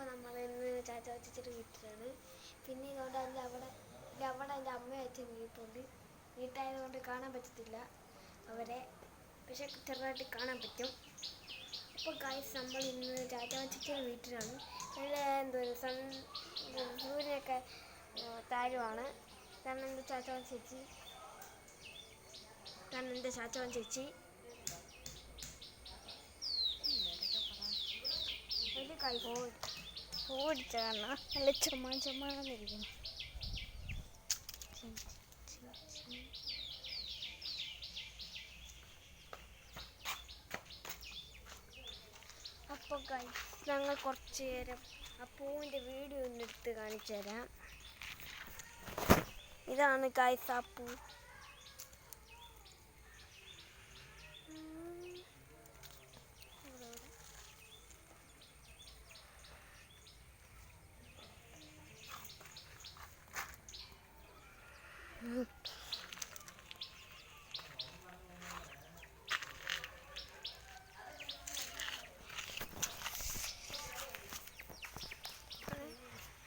നമ്മൾ ഇന്ന് ചാച്ച വച്ചിട്ട് വീട്ടിലാണ്. പിന്നെ ഇതുകൊണ്ട് അവിടെ എൻ്റെ അമ്മ അച്ഛൻ വീട്ടുണ്ട്. വീട്ടായതുകൊണ്ട് കാണാൻ പറ്റത്തില്ല അവരെ, പക്ഷെ ചെറുതായിട്ട് കാണാൻ പറ്റും. അപ്പോൾ ഗൈസ് നമ്മൾ ഇന്ന് ചാച്ച വച്ചിട്ട് വീട്ടിലാണ്. നല്ല സൂര്യനൊക്കെ താഴുവാണ്. കാരണം എൻ്റെ ചാച്ചവൻ ചേച്ചി ഓടിച്ച കാരണം നല്ല ചുമ്മാന്നിരിക്കുന്നു. അപ്പോൾ ഗൈസ് ഞങ്ങൾ കുറച്ച് നേരം ആ പൂവിൻ്റെ വീഡിയോ ഒന്ന് എടുത്ത് കാണിച്ചു തരാം. ഇതാണ് ഗൈസ് ആ പൂ.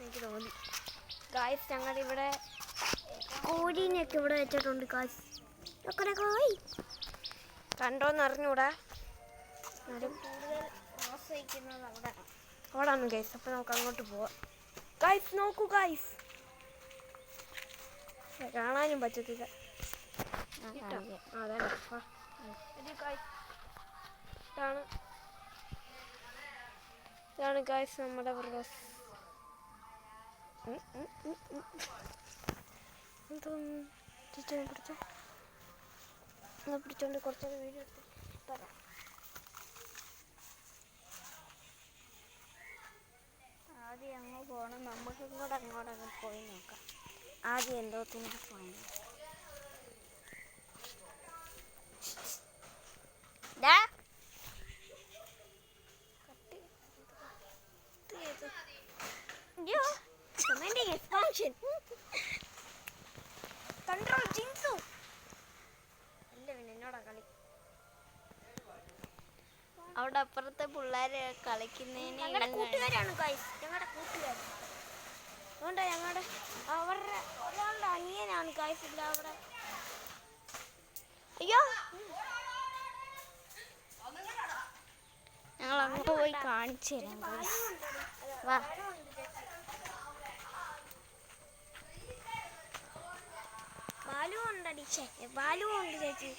എനിക്ക് തോന്നി ഗായ്സ് ഞങ്ങളുടെ ഇവിടെ കോഴീനെയൊക്കെ ഇവിടെ വെച്ചിട്ടുണ്ട്. ഗായ്സ് കോഴി കണ്ടോന്ന് അറിഞ്ഞൂടാ, ആരും കൂടുതൽ ആശ്രയിക്കുന്നത് അവിടാണ് ഗൈസ്. അപ്പോൾ നമുക്ക് അങ്ങോട്ട് പോവാം. ഗൈസ് നോക്കൂ ഗൈസ്, കാണാനും പറ്റത്തില്ല. ഇതാണ് ഗൈസ് നമ്മുടെ റോസ്. പിടിച്ചോണ്ട് കുറച്ചൊരു വീഡിയോ എടുത്ത് തരാം. ആദ്യം അങ്ങ് പോകണം, നമുക്ക് ഇങ്ങോട്ട് അങ്ങോട്ടൊക്കെ പോയി നോക്കാം. ആദ്യം എന്തോത്തിന് പോയി അവിടെ അപ്പുറത്തെ പിള്ളേരെ കളിക്കുന്നതിന് ഞങ്ങളുടെ കൂട്ടുകാരാണ് ഗൈസ്, ഞങ്ങളുടെ കൂട്ടുകാർ. അതുകൊണ്ട് ഞങ്ങളുടെ അവരുടെ ഒരാളുടെ അനിയനാണ് ഗൈസ്. ഇല്ല അവിടെ അയ്യോ ഞങ്ങൾ അങ്ങോട്ട് പോയി കാണിച്ചു തരാം ഗൈസ്. വാ ബാലുവുണ്ട് ചേച്ചി.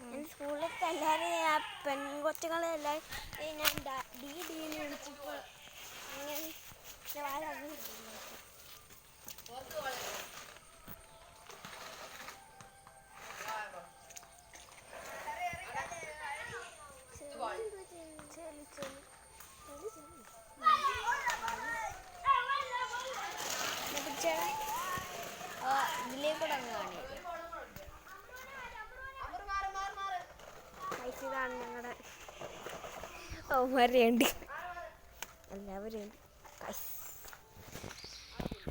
എൻ്റെ സ്കൂളിലത്തെ എല്ലാവരും ആ പെൺകൊച്ചുങ്ങളെ എല്ലാവരും ഞാൻ ഡീന്ന് വിളിച്ചപ്പോൾ അങ്ങനെ ഇതിലേക്കൂടെ അങ്ങ് കാണില്ല. ഇതാണ് ഞങ്ങളുടെ അവന്മാരുണ്ട്, എല്ലാവരും ഉണ്ട്.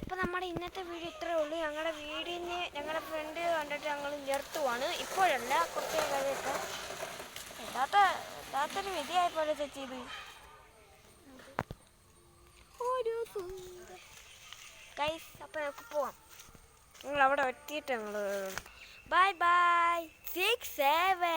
അപ്പോൾ നമ്മുടെ ഇന്നത്തെ വീഡിയോ ഇത്രയേ ഉള്ളൂ. ഞങ്ങളുടെ വീടിന് ഞങ്ങളുടെ ഫ്രണ്ട് കണ്ടിട്ട് ഞങ്ങൾ നിർത്തുവാണ്. ഇപ്പോഴല്ല, കുറച്ച് കഴിയട്ടെ. എല്ലാത്തൊരു വിധിയായ പോലെ ചേച്ചി ഒരു ഗൈസ്. അപ്പോൾ നമുക്ക് പോവാം. ഞങ്ങൾ അവിടെ എത്തിയിട്ട് ഞങ്ങൾ ബൈ 6-7